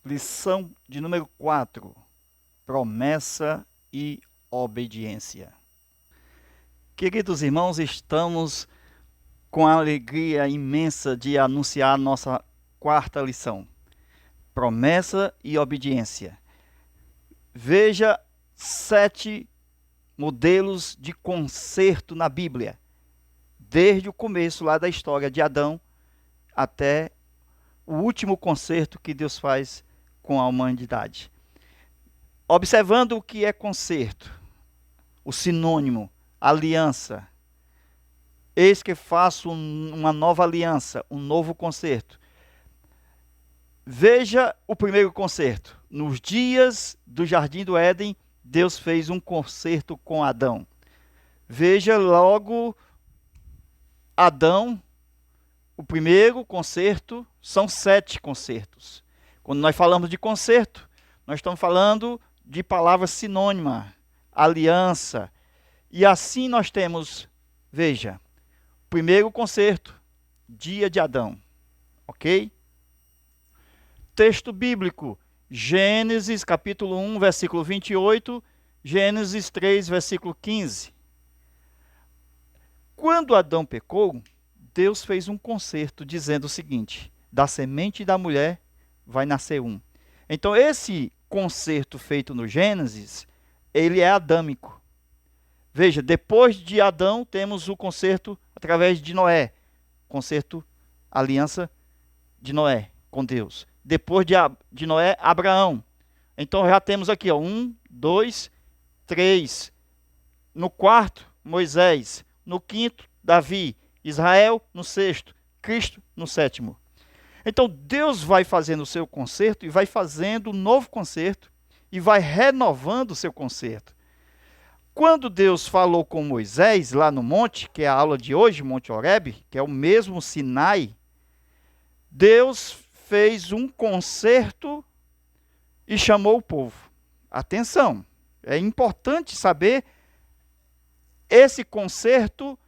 Lição de número 4. Promessa e obediência. Queridos irmãos, estamos com a alegria imensa de anunciar a nossa quarta lição. Promessa e obediência. Veja 7 modelos de conserto na Bíblia, desde o começo lá da história de Adão até o último conserto que Deus faz com a humanidade. Observando o que é conserto, o sinônimo, aliança. Eis que faço uma nova aliança, um novo conserto. Veja o primeiro conserto. Nos dias do Jardim do Éden, Deus fez um conserto com Adão. Veja logo Adão, o primeiro conserto, são 7 consertos. Quando nós falamos de conserto, nós estamos falando de palavra sinônima, aliança. E assim nós temos, veja, primeiro conserto, dia de Adão, ok? Texto bíblico, Gênesis capítulo 1, versículo 28, Gênesis 3, versículo 15. Quando Adão pecou, Deus fez um conserto dizendo o seguinte: da semente da mulher vai nascer um. Então esse conserto feito no Gênesis, ele é adâmico. Veja, depois de Adão temos o conserto através de Noé. Conserto, aliança de Noé com Deus. Depois de Noé, Abraão. Então já temos aqui, 1, 2, 3. No quarto, Moisés. No quinto, Davi. Israel no sexto. Cristo no sétimo. Então Deus vai fazendo o seu conserto e vai fazendo um novo conserto e vai renovando o seu conserto. Quando Deus falou com Moisés lá no monte, que é a aula de hoje, Monte Horebe, que é o mesmo Sinai, Deus fez um conserto e chamou o povo. Atenção, é importante saber esse conserto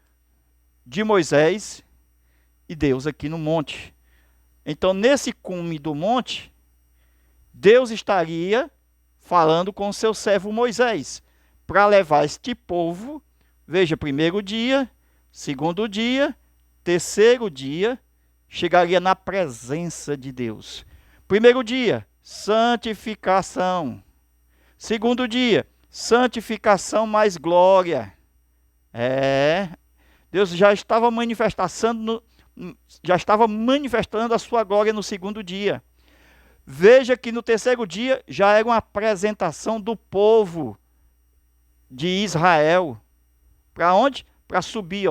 de Moisés e Deus aqui no monte. Então, nesse cume do monte, Deus estaria falando com o seu servo Moisés, para levar este povo, veja, primeiro dia, segundo dia, terceiro dia, chegaria na presença de Deus. Primeiro dia, santificação. Segundo dia, santificação mais glória. Deus já estava manifestando a sua glória no segundo dia. Veja que no terceiro dia já era uma apresentação do povo de Israel. Para onde? Para subir,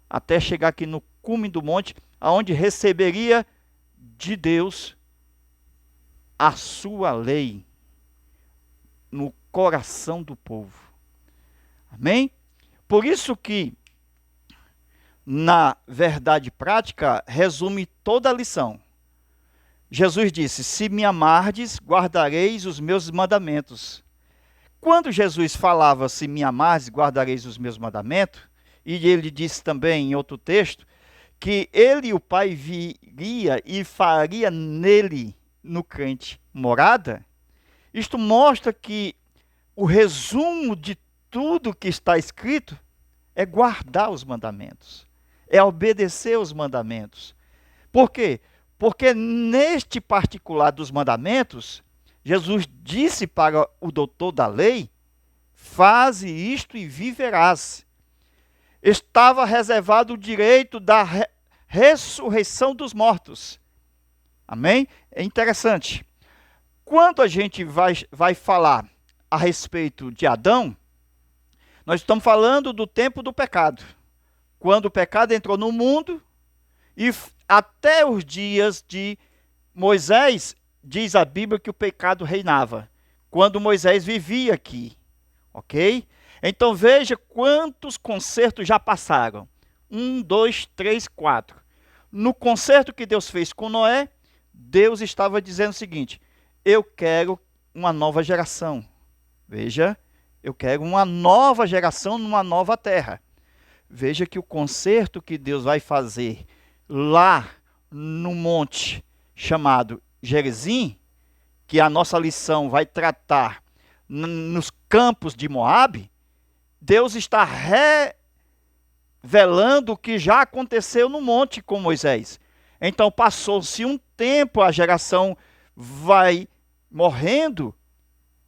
até chegar aqui no cume do monte, aonde receberia de Deus a sua lei no coração do povo. Amém? Por isso que, na verdade prática, resume toda a lição. Jesus disse: se me amardes, guardareis os meus mandamentos. Quando Jesus falava, se me amardes, guardareis os meus mandamentos, e ele disse também em outro texto, que ele e o Pai viria e faria nele, no crente, morada, isto mostra que o resumo de tudo que está escrito é guardar os mandamentos, é obedecer os mandamentos. Por quê? Porque neste particular dos mandamentos, Jesus disse para o doutor da lei: faze isto e viverás. Estava reservado o direito da ressurreição dos mortos. Amém? É interessante. Quando a gente vai falar a respeito de Adão, nós estamos falando do tempo do pecado. Quando o pecado entrou no mundo e até os dias de Moisés, diz a Bíblia que o pecado reinava, quando Moisés vivia aqui, ok? Então veja quantos concertos já passaram. 1, 2, 3, 4. No concerto que Deus fez com Noé, Deus estava dizendo o seguinte: eu quero uma nova geração. Veja, eu quero uma nova geração numa nova terra. Veja que o concerto que Deus vai fazer lá no monte chamado Gerizim, que a nossa lição vai tratar nos campos de Moabe, Deus está revelando o que já aconteceu no monte com Moisés. Então passou-se um tempo, a geração vai morrendo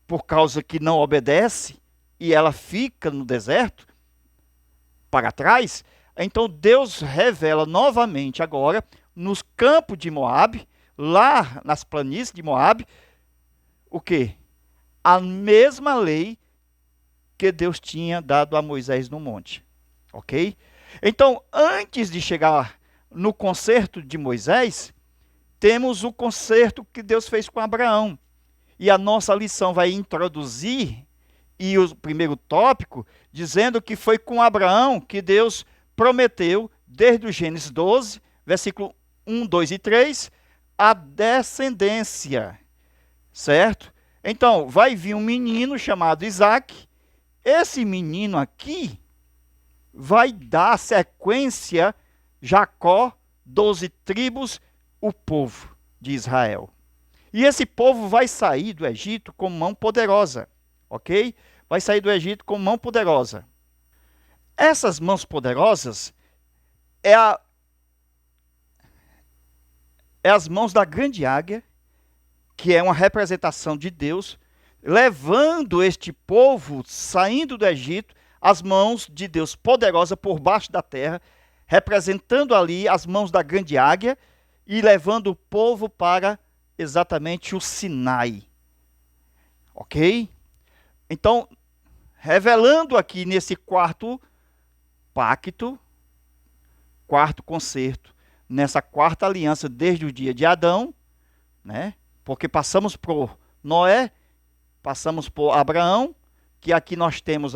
por causa que não obedece e ela fica no deserto para trás. Então Deus revela novamente agora nos campos de Moabe, lá nas planícies de Moabe, o quê? A mesma lei que Deus tinha dado a Moisés no monte. Ok? Então, antes de chegar no concerto de Moisés, temos o concerto que Deus fez com Abraão. E a nossa lição vai introduzir, e o primeiro tópico, dizendo que foi com Abraão que Deus prometeu, desde o Gênesis 12, versículo 1, 2 e 3, a descendência. Certo? Então, vai vir um menino chamado Isaac. Esse menino aqui vai dar sequência, Jacó, 12 tribos, o povo de Israel. E esse povo vai sair do Egito com mão poderosa, ok? Vai sair do Egito com mão poderosa. Essas mãos poderosas é as mãos da grande águia, que é uma representação de Deus, levando este povo, saindo do Egito, as mãos de Deus poderosa por baixo da terra, representando ali as mãos da grande águia e levando o povo para exatamente o Sinai. Ok? Então, revelando aqui nesse quarto pacto, quarto concerto, nessa quarta aliança desde o dia de Adão, né? Porque passamos por Noé, passamos por Abraão, que aqui nós temos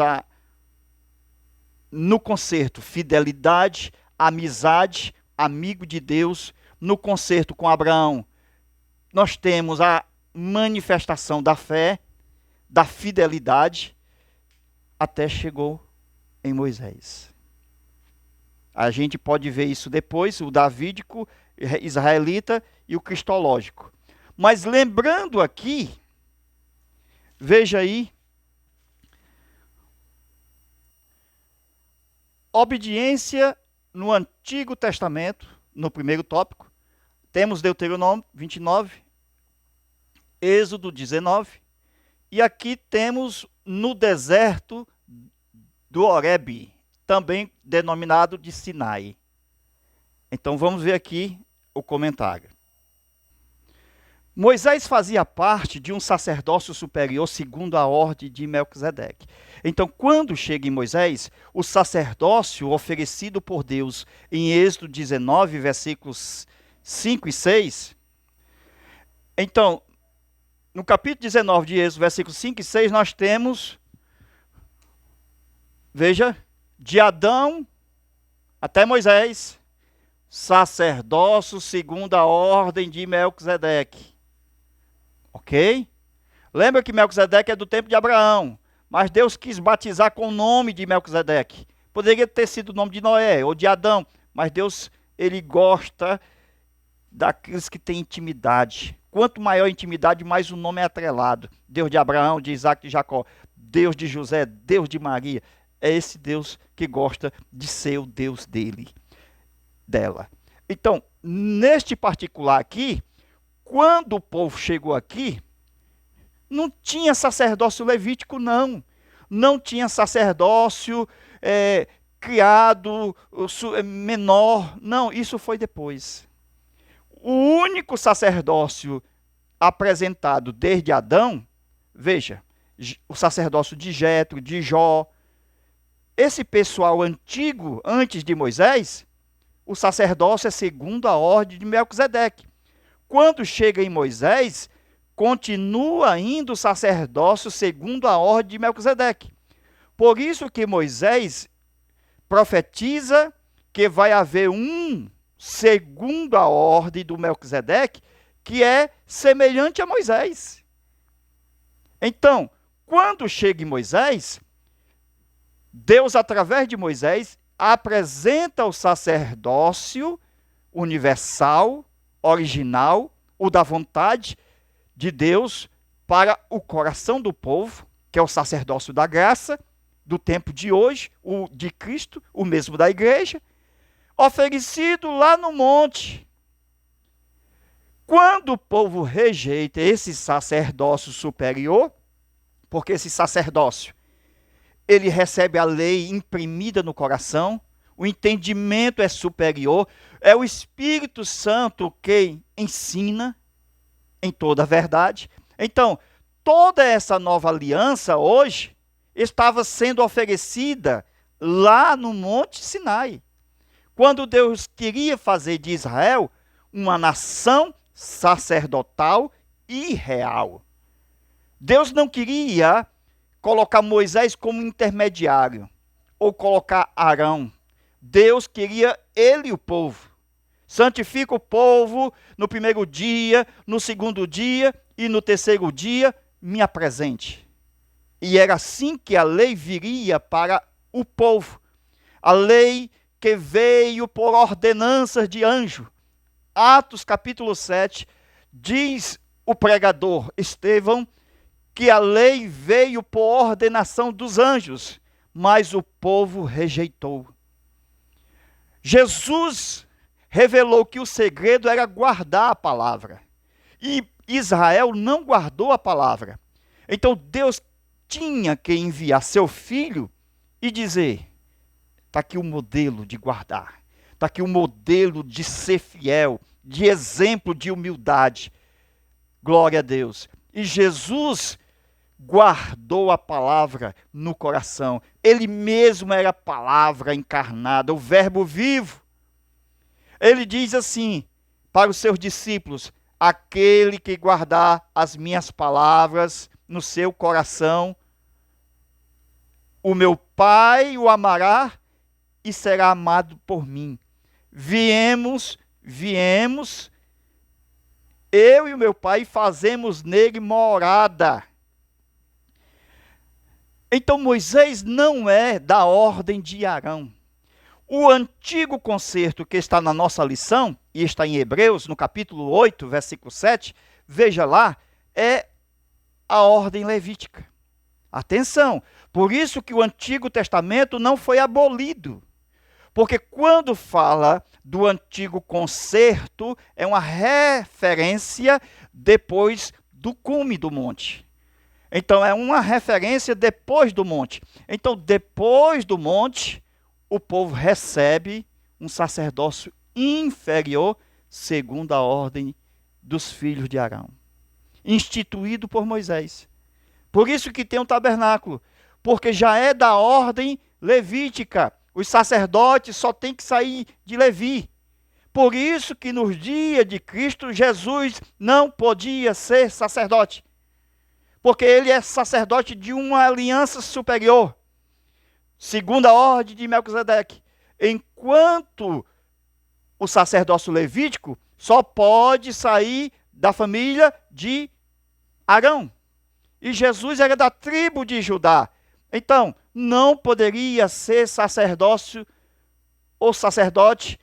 no concerto fidelidade, amizade, amigo de Deus. No concerto com Abraão, nós temos a manifestação da fé, da fidelidade, até chegou em Moisés. A gente pode ver isso depois, o davídico, israelita e o cristológico. Mas lembrando aqui, veja aí, obediência no Antigo Testamento, no primeiro tópico, temos Deuteronômio 29, Êxodo 19, e aqui temos no deserto do Horebe, também denominado de Sinai. Então vamos ver aqui o comentário. Moisés fazia parte de um sacerdócio superior segundo a ordem de Melquisedeque. Então, quando chega em Moisés, o sacerdócio oferecido por Deus em Êxodo 19, versículos 5 e 6. Então, no capítulo 19 de Êxodo, versículos 5 e 6, nós temos, veja, de Adão até Moisés, sacerdócio segundo a ordem de Melquisedeque. Ok? Lembra que Melquisedeque é do tempo de Abraão, mas Deus quis batizar com o nome de Melquisedeque. Poderia ter sido o nome de Noé ou de Adão, mas Deus, ele gosta daqueles que têm intimidade. Quanto maior a intimidade, mais o nome é atrelado. Deus de Abraão, de Isaac e de Jacó, Deus de José, Deus de Maria. É esse Deus que gosta de ser o Deus dela. Então, neste particular aqui, quando o povo chegou aqui, não tinha sacerdócio levítico, não. Não tinha sacerdócio criado menor. Não, isso foi depois. O único sacerdócio apresentado desde Adão, veja, o sacerdócio de Jetro, de Jó, esse pessoal antigo, antes de Moisés, o sacerdócio é segundo a ordem de Melquisedeque. Quando chega em Moisés, continua ainda o sacerdócio segundo a ordem de Melquisedeque. Por isso que Moisés profetiza que vai haver um segundo a ordem do Melquisedeque, que é semelhante a Moisés. Então, quando chega em Moisés, Deus, através de Moisés, apresenta o sacerdócio universal, original, o da vontade de Deus para o coração do povo, que é o sacerdócio da graça, do tempo de hoje, o de Cristo, o mesmo da igreja, oferecido lá no monte. Quando o povo rejeita esse sacerdócio superior, porque esse sacerdócio, ele recebe a lei imprimida no coração, o entendimento é superior, é o Espírito Santo quem ensina em toda a verdade. Então, toda essa nova aliança hoje estava sendo oferecida lá no Monte Sinai, quando Deus queria fazer de Israel uma nação sacerdotal e real. Deus não queria colocar Moisés como intermediário, ou colocar Arão. Deus queria ele e o povo. Santifica o povo no primeiro dia, no segundo dia e no terceiro dia, me apresente. E era assim que a lei viria para o povo. A lei que veio por ordenanças de anjo. Atos capítulo 7, diz o pregador Estevão, que a lei veio por ordenação dos anjos, mas o povo rejeitou. Jesus revelou que o segredo era guardar a palavra. E Israel não guardou a palavra. Então Deus tinha que enviar seu filho e dizer: está aqui o modelo de guardar. Está aqui o modelo de ser fiel, de exemplo de humildade. Glória a Deus. E Jesus guardou a palavra no coração. Ele mesmo era a palavra encarnada, o verbo vivo. Ele diz assim para os seus discípulos: aquele que guardar as minhas palavras no seu coração, o meu Pai o amará e será amado por mim. Viemos, eu e o meu Pai fazemos nele morada. Então Moisés não é da ordem de Arão. O antigo concerto que está na nossa lição, e está em Hebreus, no capítulo 8, versículo 7, veja lá, é a ordem levítica. Atenção, por isso que o Antigo Testamento não foi abolido. Porque quando fala do antigo concerto, é uma referência depois do cume do monte. Então, é uma referência depois do monte. Então, depois do monte, o povo recebe um sacerdócio inferior, segundo a ordem dos filhos de Arão, instituído por Moisés. Por isso que tem um tabernáculo, porque já é da ordem levítica. Os sacerdotes só têm que sair de Levi. Por isso que nos dias de Cristo, Jesus não podia ser sacerdote, porque ele é sacerdote de uma aliança superior, segundo a ordem de Melquisedeque. Enquanto o sacerdócio levítico só pode sair da família de Arão. E Jesus era da tribo de Judá. Então, não poderia ser sacerdócio ou sacerdote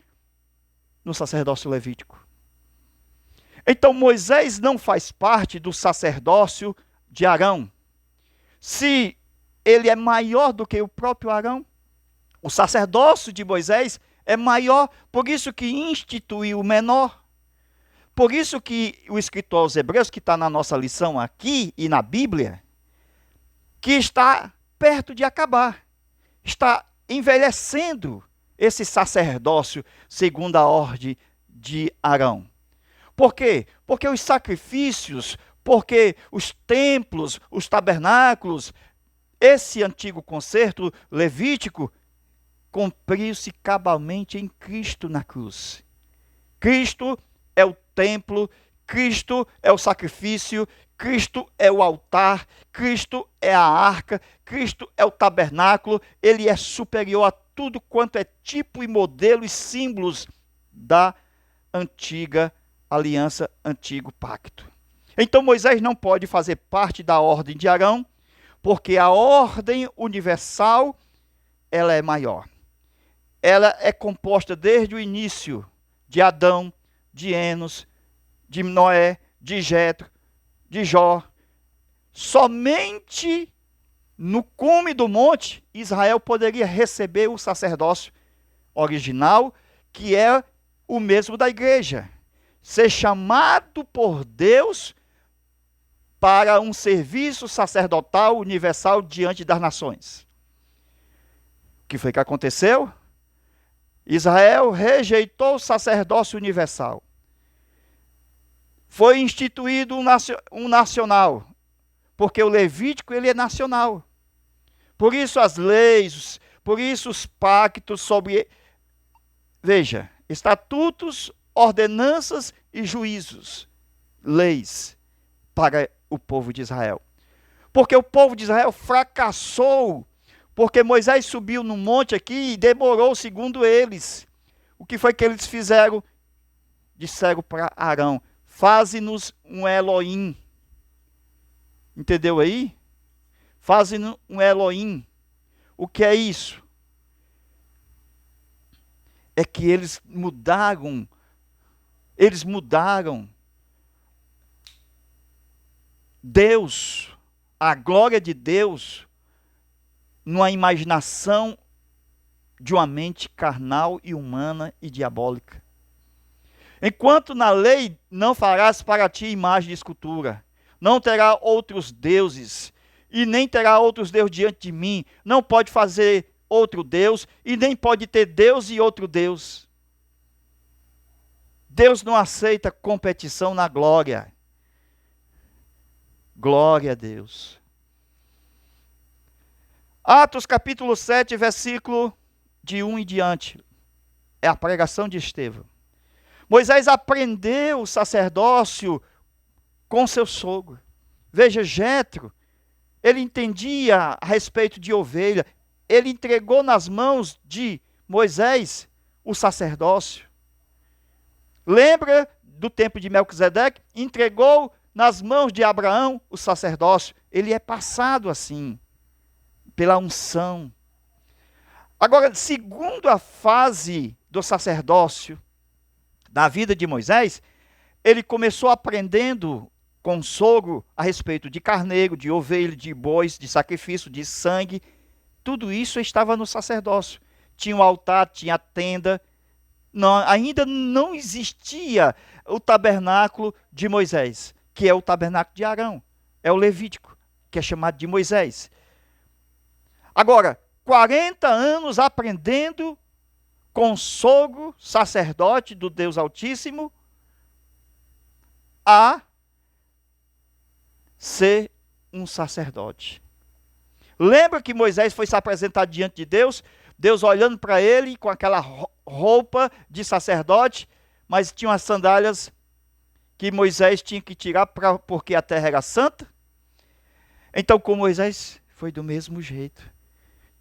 no sacerdócio levítico. Então, Moisés não faz parte do sacerdócio de Arão. Se ele é maior do que o próprio Arão, o sacerdócio de Moisés é maior, por isso que instituiu o menor. Por isso que o escritor aos Hebreus, que está na nossa lição aqui e na Bíblia, que está perto de acabar, está envelhecendo esse sacerdócio segundo a ordem de Arão. Por quê? Porque os sacrifícios, porque os templos, os tabernáculos, esse antigo concerto levítico, cumpriu-se cabalmente em Cristo na cruz. Cristo é o templo, Cristo é o sacrifício, Cristo é o altar, Cristo é a arca, Cristo é o tabernáculo, ele é superior a tudo quanto é tipo e modelo e símbolos da antiga aliança, antigo pacto. Então Moisés não pode fazer parte da ordem de Arão, porque a ordem universal, ela é maior. Ela é composta desde o início de Adão, de Enos, de Noé, de Jetro, de Jó, somente no cume do monte, Israel poderia receber o sacerdócio original, que é o mesmo da igreja. Ser chamado por Deus para um serviço sacerdotal universal diante das nações. O que foi que aconteceu? Israel rejeitou o sacerdócio universal. Foi instituído um nacional, porque o Levítico ele é nacional. Por isso as leis, por isso os pactos sobre, veja, estatutos, ordenanças e juízos, leis para o povo de Israel. Porque o povo de Israel fracassou, porque Moisés subiu no monte aqui e demorou, segundo eles. O que foi que eles fizeram? Disseram para Arão: faze-nos um Elohim. Entendeu aí? Faze-nos um Elohim. O que é isso? É que eles mudaram Deus, a glória de Deus, numa imaginação de uma mente carnal e humana e diabólica. Enquanto na lei não farás para ti imagem de escultura, não terá outros deuses, e nem terá outros deuses diante de mim, não pode fazer outro Deus, e nem pode ter Deus e outro Deus. Deus não aceita competição na glória. Glória a Deus. Atos capítulo 7, versículo de 1 em diante. É a pregação de Estevão. Moisés aprendeu o sacerdócio com seu sogro. Veja, Jetro, ele entendia a respeito de ovelha. Ele entregou nas mãos de Moisés o sacerdócio. Lembra do tempo de Melquisedeque? Entregou nas mãos de Abraão o sacerdócio. Ele é passado assim, pela unção. Agora, segundo a fase do sacerdócio na vida de Moisés, ele começou aprendendo com o sogro a respeito de carneiro, de ovelha, de bois, de sacrifício, de sangue. Tudo isso estava no sacerdócio. Tinha o altar, tinha a tenda. Não, ainda não existia o tabernáculo de Moisés, que é o tabernáculo de Arão. É o Levítico, que é chamado de Moisés. Agora, 40 anos aprendendo com o sogro, sacerdote do Deus Altíssimo, a ser um sacerdote. Lembra que Moisés foi se apresentar diante de Deus, Deus olhando para ele com aquela roupa de sacerdote, mas tinha umas sandálias que Moisés tinha que tirar porque a terra era santa? Então com Moisés foi do mesmo jeito.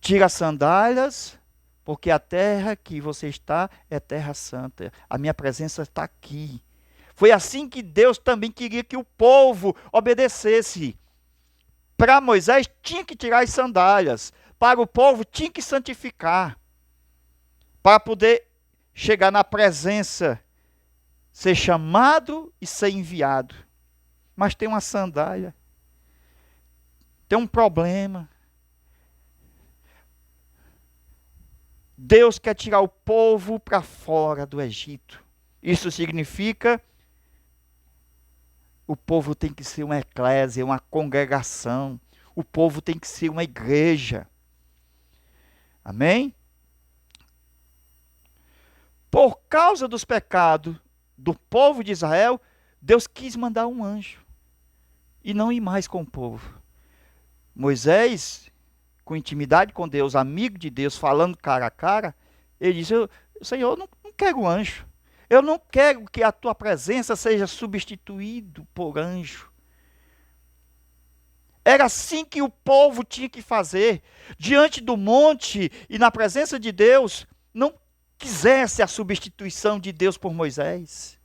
Tira as sandálias, porque a terra que você está é terra santa. A minha presença está aqui. Foi assim que Deus também queria que o povo obedecesse. Para Moisés tinha que tirar as sandálias. Para o povo tinha que santificar. Para poder chegar na presença, ser chamado e ser enviado. Mas tem uma sandália. Tem um problema. Deus quer tirar o povo para fora do Egito. Isso significa o povo tem que ser uma eclésia, uma congregação. O povo tem que ser uma igreja. Amém? Por causa dos pecados do povo de Israel, Deus quis mandar um anjo. E não ir mais com o povo. Moisés, com intimidade com Deus, amigo de Deus, falando cara a cara, ele disse: Senhor, eu não quero anjo. Eu não quero que a tua presença seja substituído por anjo. Era assim que o povo tinha que fazer. Diante do monte e na presença de Deus, não quisesse a substituição de Deus por Moisés.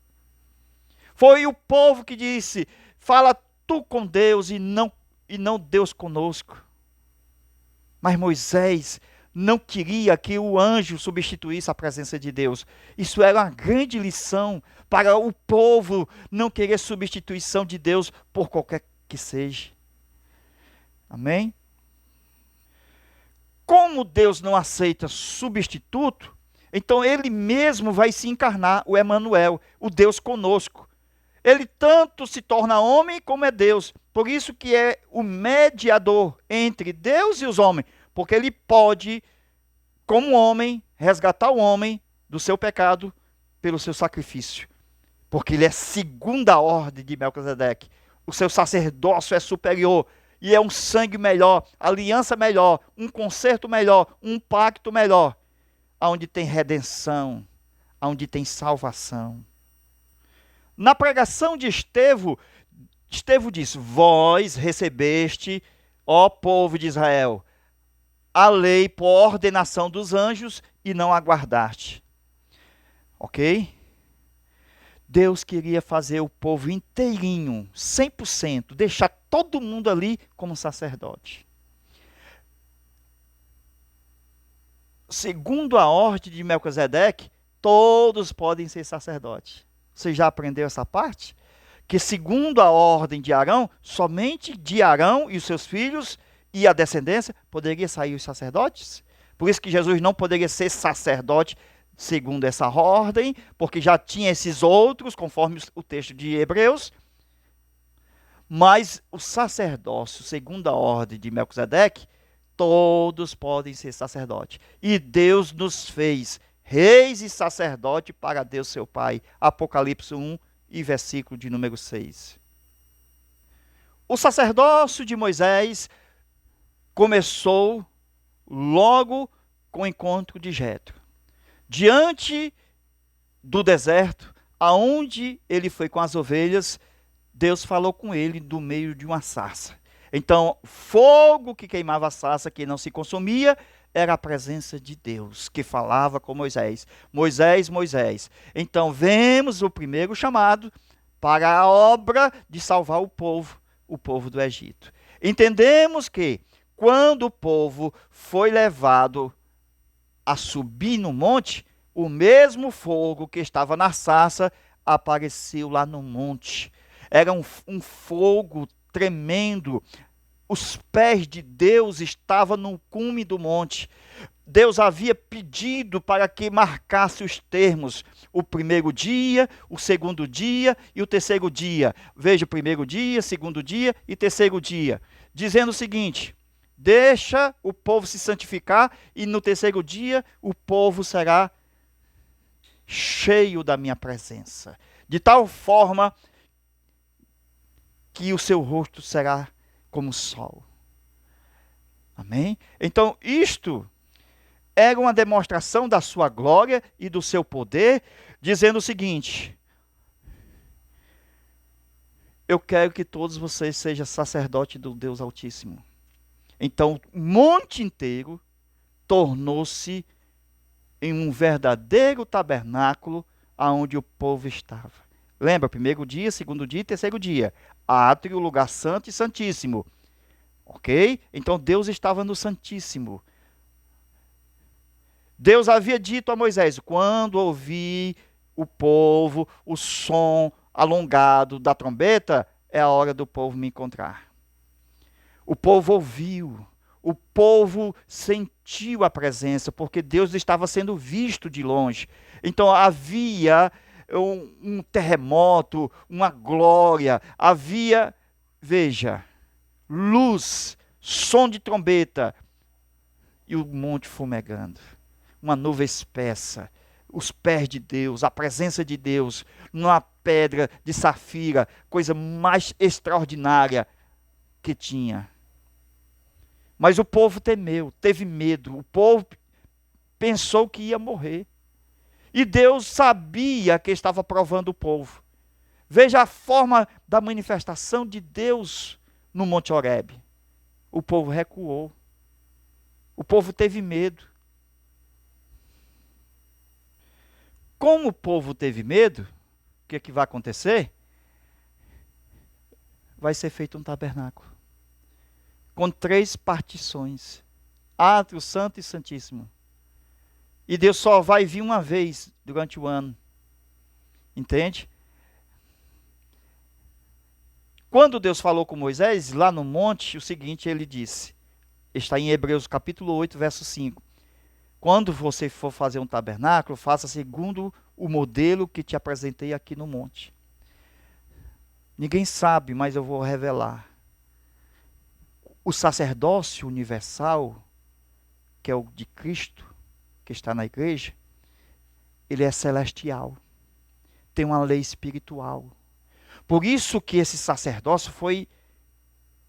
Foi o povo que disse: fala tu com Deus e não Deus conosco. Mas Moisés não queria que o anjo substituísse a presença de Deus. Isso era uma grande lição para o povo não querer substituição de Deus por qualquer que seja. Amém? Como Deus não aceita substituto, então ele mesmo vai se encarnar, o Emanuel, o Deus conosco. Ele tanto se torna homem como é Deus. Por isso que é o mediador entre Deus e os homens. Porque ele pode, como homem, resgatar o homem do seu pecado pelo seu sacrifício. Porque ele é segunda ordem de Melquisedeque. O seu sacerdócio é superior. E é um sangue melhor, aliança melhor, um concerto melhor, um pacto melhor. Onde tem redenção, onde tem salvação. Na pregação de Estevão diz: vós recebeste, ó povo de Israel, a lei por ordenação dos anjos e não aguardaste. Ok? Deus queria fazer o povo inteirinho, 100%, deixar todo mundo ali como sacerdote. Segundo a ordem de Melquisedeque, todos podem ser sacerdotes. Você já aprendeu essa parte? Que segundo a ordem de Arão, somente de Arão e os seus filhos e a descendência poderia sair os sacerdotes. Por isso que Jesus não poderia ser sacerdote segundo essa ordem, porque já tinha esses outros, conforme o texto de Hebreus. Mas o sacerdócio, segundo a ordem de Melquisedeque, todos podem ser sacerdotes. E Deus nos fez reis e sacerdote para Deus seu Pai. Apocalipse 1 e versículo de número 6. O sacerdócio de Moisés começou logo com o encontro de Jetro. Diante do deserto, aonde ele foi com as ovelhas, Deus falou com ele do meio de uma sarça. Então, fogo que queimava a sarça, que não se consumia, era a presença de Deus, que falava com Moisés. Moisés, Moisés. Então, vemos o primeiro chamado para a obra de salvar o povo do Egito. Entendemos que, quando o povo foi levado a subir no monte, o mesmo fogo que estava na sarça apareceu lá no monte. Era um fogo tremendo. Os pés de Deus estavam no cume do monte. Deus havia pedido para que marcasse os termos. O primeiro dia, o segundo dia e o terceiro dia. Veja, o primeiro dia, segundo dia e terceiro dia. Dizendo o seguinte: deixa o povo se santificar e no terceiro dia o povo será cheio da minha presença. De tal forma que o seu rosto será como o sol. Amém? Então, isto era uma demonstração da sua glória e do seu poder, dizendo o seguinte: eu quero que todos vocês sejam sacerdotes do Deus Altíssimo. Então, o monte inteiro tornou-se em um verdadeiro tabernáculo aonde o povo estava. Lembra, primeiro dia, segundo dia e terceiro dia. Átrio, lugar santo e santíssimo. Ok? Então Deus estava no santíssimo. Deus havia dito a Moisés: quando ouvir o povo, o som alongado da trombeta, é a hora do povo me encontrar. O povo ouviu. O povo sentiu a presença, porque Deus estava sendo visto de longe. Então havia um terremoto, uma glória, havia, veja, luz, som de trombeta e o monte fumegando. Uma nuvem espessa, os pés de Deus, a presença de Deus, numa pedra de safira, coisa mais extraordinária que tinha. Mas o povo temeu, teve medo, o povo pensou que ia morrer. E Deus sabia que estava provando o povo. Veja a forma da manifestação de Deus no Monte Horebe. O povo recuou. O povo teve medo. Como o povo teve medo, o que é que vai acontecer? Vai ser feito um tabernáculo com 3 partições átrio santo e santíssimo. E Deus só vai vir uma vez durante o ano. Entende? Quando Deus falou com Moisés, lá no monte, o seguinte ele disse, está em Hebreus capítulo 8, verso 5. Quando você for fazer um tabernáculo, faça segundo o modelo que te apresentei aqui no monte. Ninguém sabe, mas eu vou revelar. O sacerdócio universal, que é o de Cristo, que está na igreja, ele é celestial. Tem uma lei espiritual. Por isso que esse sacerdócio foi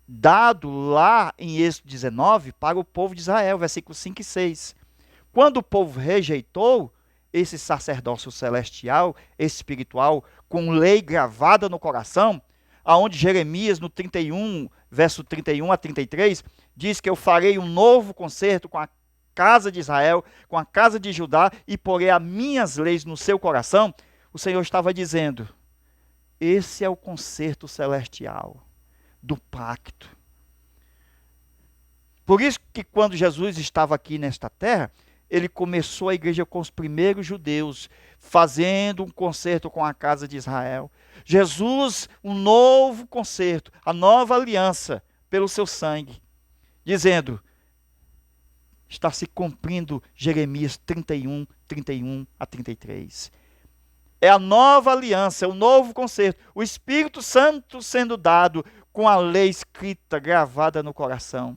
dado lá em Êxodo 19 para o povo de Israel, versículos 5 e 6. Quando o povo rejeitou esse sacerdócio celestial, espiritual, com lei gravada no coração, aonde Jeremias, no 31, verso 31 a 33, diz que eu farei um novo concerto com a casa de Israel, com a casa de Judá, e porei as minhas leis no seu coração. O Senhor estava dizendo, esse é o concerto celestial do pacto. Por isso que quando Jesus estava aqui nesta terra, ele começou a igreja com os primeiros judeus, fazendo um concerto com a casa de Israel. Jesus, um novo concerto, a nova aliança pelo seu sangue, dizendo, está se cumprindo Jeremias 31, 31 a 33. É a nova aliança, é o novo concerto, o Espírito Santo sendo dado com a lei escrita, gravada no coração,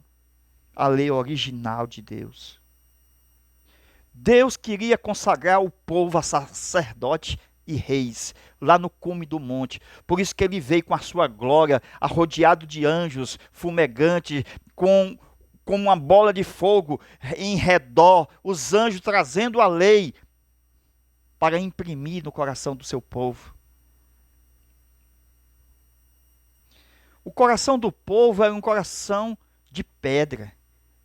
a lei original de Deus. Deus queria consagrar o povo a sacerdote e reis, lá no cume do monte. Por isso que ele veio com a sua glória, arrodeado de anjos, fumegante, com uma bola de fogo em redor, os anjos trazendo a lei para imprimir no coração do seu povo. O coração do povo era um coração de pedra,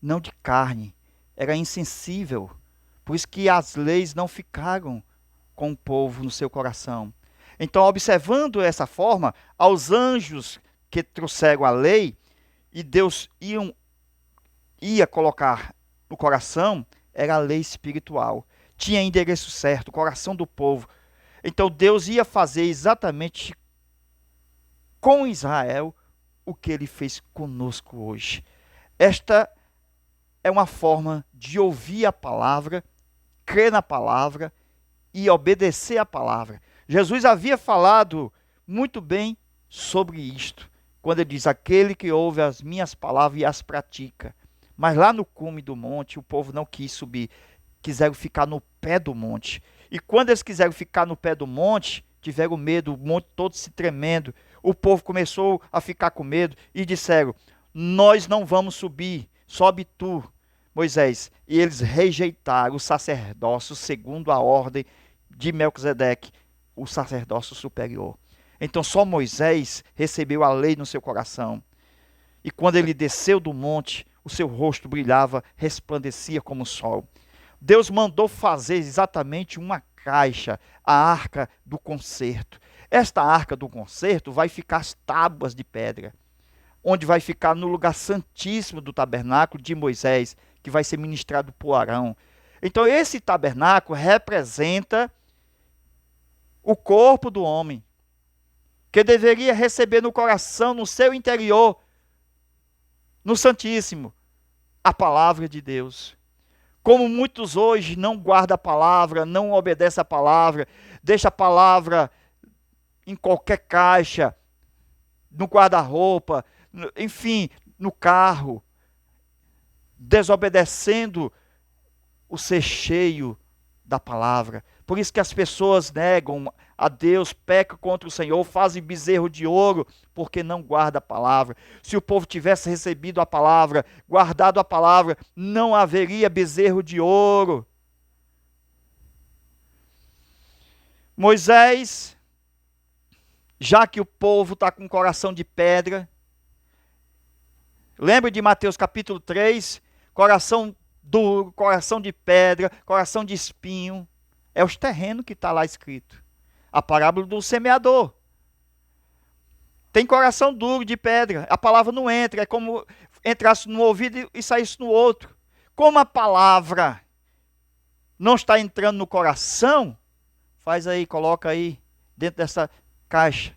não de carne. Era insensível. Por isso que as leis não ficaram com o povo no seu coração. Então, observando essa forma, aos anjos que trouxeram a lei, e Deus ia colocar no coração, era a lei espiritual. Tinha endereço certo, o coração do povo. Então, Deus ia fazer exatamente com Israel o que ele fez conosco hoje. Esta é uma forma de ouvir a palavra, crer na palavra e obedecer a palavra. Jesus havia falado muito bem sobre isto, quando ele diz, aquele que ouve as minhas palavras e as pratica. Mas lá no cume do monte, o povo não quis subir, quiseram ficar no pé do monte. E quando eles quiseram ficar no pé do monte, tiveram medo, o monte todo se tremendo. O povo começou a ficar com medo e disseram, nós não vamos subir, sobe tu, Moisés. E eles rejeitaram o sacerdócio segundo a ordem de Melquisedeque, o sacerdócio superior. Então só Moisés recebeu a lei no seu coração. E quando ele desceu do monte, o seu rosto brilhava, resplandecia como o sol. Deus mandou fazer exatamente uma caixa, a arca do concerto. Esta arca do concerto vai ficar as tábuas de pedra, onde vai ficar no lugar santíssimo do tabernáculo de Moisés, que vai ser ministrado por Arão. Então esse tabernáculo representa o corpo do homem, que deveria receber no coração, no seu interior, no Santíssimo, a palavra de Deus. Como muitos hoje não guardam a palavra, não obedecem a palavra, deixa a palavra em qualquer caixa, no guarda-roupa, enfim, no carro, desobedecendo o ser cheio da palavra. Por isso que as pessoas negam a Deus, pecam contra o Senhor, fazem bezerro de ouro, porque não guarda a palavra. Se o povo tivesse recebido a palavra, guardado a palavra, não haveria bezerro de ouro. Moisés, já que o povo está com o coração de pedra, lembra de Mateus capítulo 3, coração duro, coração de pedra, coração de espinho, é os terrenos que está lá escrito. A parábola do semeador. Tem coração duro de pedra, a palavra não entra, é como entrasse no ouvido e saísse no outro. Como a palavra não está entrando no coração, faz aí, coloca aí dentro dessa caixa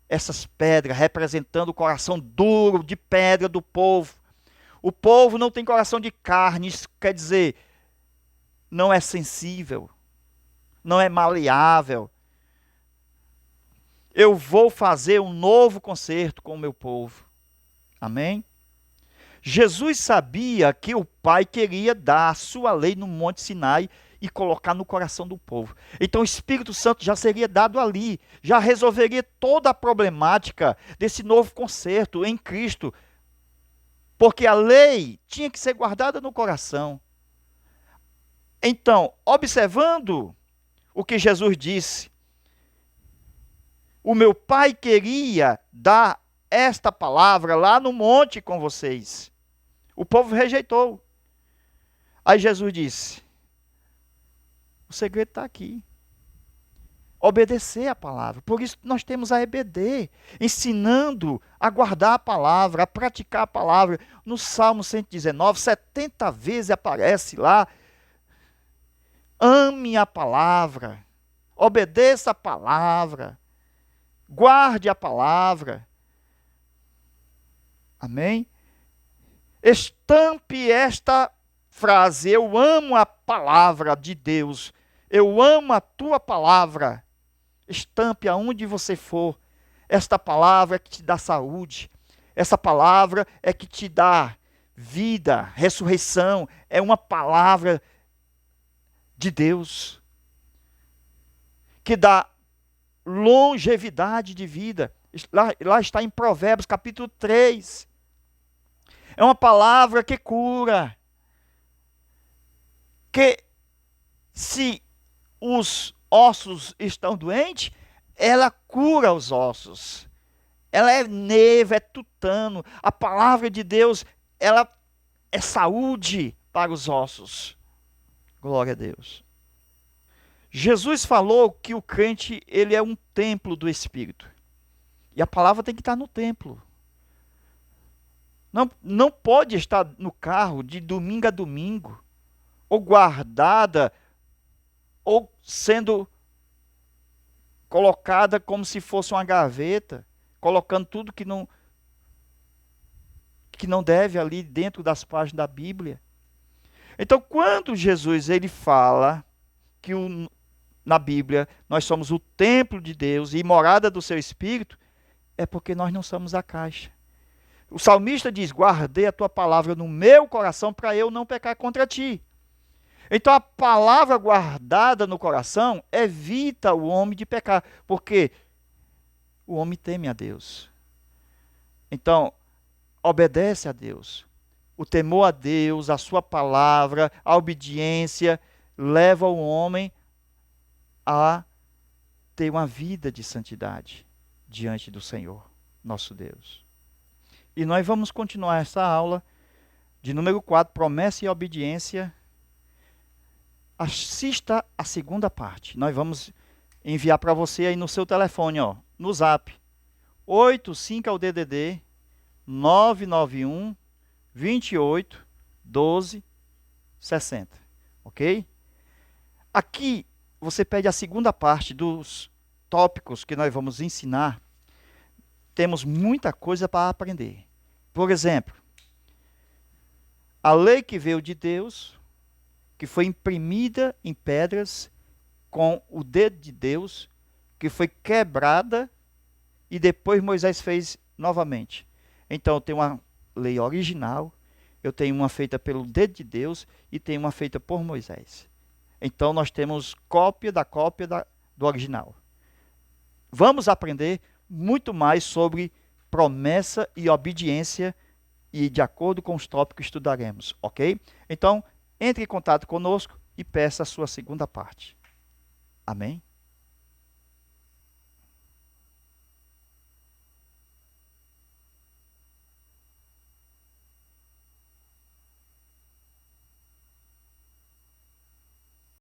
essas pedras representando o coração duro de pedra do povo. O povo não tem coração de carne, isso quer dizer, não é sensível, não é maleável. Eu vou fazer um novo concerto com o meu povo. Amém? Jesus sabia que o Pai queria dar a sua lei no Monte Sinai e colocar no coração do povo. Então o Espírito Santo já seria dado ali, já resolveria toda a problemática desse novo concerto em Cristo, porque a lei tinha que ser guardada no coração. Então, observando o que Jesus disse, o meu Pai queria dar esta palavra lá no monte com vocês. O povo rejeitou. Aí Jesus disse, o segredo está aqui. Obedecer a palavra. Por isso nós temos a EBD, ensinando a guardar a palavra, a praticar a palavra. No Salmo 119, 70 vezes aparece lá, ame a palavra, obedeça a palavra, guarde a palavra. Amém? Estampe esta frase, eu amo a palavra de Deus, eu amo a tua palavra. Estampe aonde você for. Esta palavra é que te dá saúde. Essa palavra é que te dá vida, ressurreição. É uma palavra de Deus que dá longevidade de vida. Lá está em Provérbios capítulo 3. É uma palavra que cura. Que se os ossos estão doentes, ela cura os ossos. Ela é neva, é tutano. A palavra de Deus, ela é saúde para os ossos. Glória a Deus. Jesus falou que o crente, ele é um templo do Espírito. E a palavra tem que estar no templo. Não pode estar no carro de domingo a domingo, ou guardada, ou sendo colocada como se fosse uma gaveta, colocando tudo que não deve ali dentro das páginas da Bíblia. Então, quando Jesus ele fala que na Bíblia nós somos o templo de Deus e morada do seu Espírito, é porque nós não somos a caixa. O salmista diz, guardei a tua palavra no meu coração para eu não pecar contra ti. Então a palavra guardada no coração evita o homem de pecar, porque o homem teme a Deus. Então, obedece a Deus. O temor a Deus, a sua palavra, a obediência, leva o homem a ter uma vida de santidade diante do Senhor, nosso Deus. E nós vamos continuar essa aula de número 4, promessa e obediência. Assista a segunda parte. Nós vamos enviar para você aí no seu telefone, ó, no Zap. 85 é o DDD 991 28 12 60. Ok? Aqui você pede a segunda parte dos tópicos que nós vamos ensinar. Temos muita coisa para aprender. Por exemplo, a lei que veio de Deus, que foi imprimida em pedras com o dedo de Deus, que foi quebrada e depois Moisés fez novamente. Então eu tenho uma lei original, eu tenho uma feita pelo dedo de Deus e tenho uma feita por Moisés. Então nós temos cópia do original. Vamos aprender muito mais sobre promessa e obediência e de acordo com os tópicos que estudaremos, ok? Então, entre em contato conosco e peça a sua segunda parte. Amém?